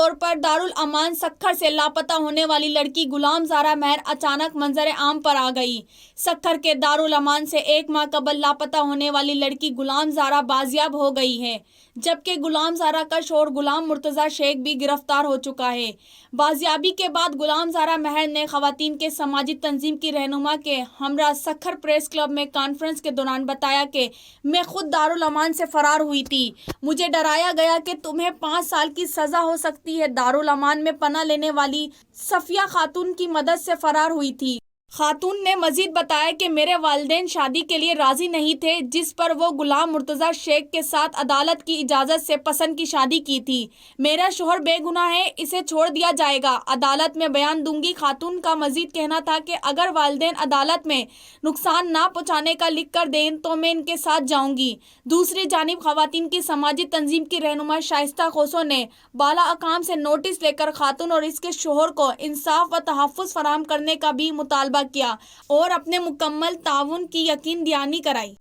طور پر دارالامان سکھر سے لاپتہ ہونے والی لڑکی غلام زہرا مہر اچانک منظر عام پر آ گئی۔ سکھر کے دارالامان سے 1 ماہ قبل لاپتہ ہونے والی لڑکی غلام زہرا بازیاب ہو گئی ہے، جبکہ غلام زہرا کا شوہر غلام مرتضیٰ شیخ بھی گرفتار ہو چکا ہے۔ بازیابی کے بعد غلام زہرا مہر نے خواتین کے سماجی تنظیم کی رہنما کے ہمراہ سکھر پریس کلب میں کانفرنس کے دوران بتایا کہ میں خود دارالامان سے فرار ہوئی تھی۔ مجھے ڈرایا گیا کہ تمہیں 5 سال کی سزا ہو سکتی ہے۔ دارالامان میں پناہ لینے والی صفیہ خاتون کی مدد سے فرار ہوئی تھی۔ خاتون نے مزید بتایا کہ میرے والدین شادی کے لیے راضی نہیں تھے، جس پر وہ غلام مرتضیٰ شیخ کے ساتھ عدالت کی اجازت سے پسند کی شادی کی تھی۔ میرا شوہر بے گناہ ہے، اسے چھوڑ دیا جائے گا، عدالت میں بیان دوں گی۔ خاتون کا مزید کہنا تھا کہ اگر والدین عدالت میں نقصان نہ پہنچانے کا لکھ کر دیں تو میں ان کے ساتھ جاؤں گی۔ دوسری جانب خواتین کی سماجی تنظیم کی رہنما شائستہ کھوسو نے بالاحکام سے نوٹس لے کر خاتون اور اس کے شوہر کو انصاف و تحفظ فراہم کرنے کا بھی مطالبہ کیا اور اپنے مکمل تعاون کی یقین دہانی کرائی۔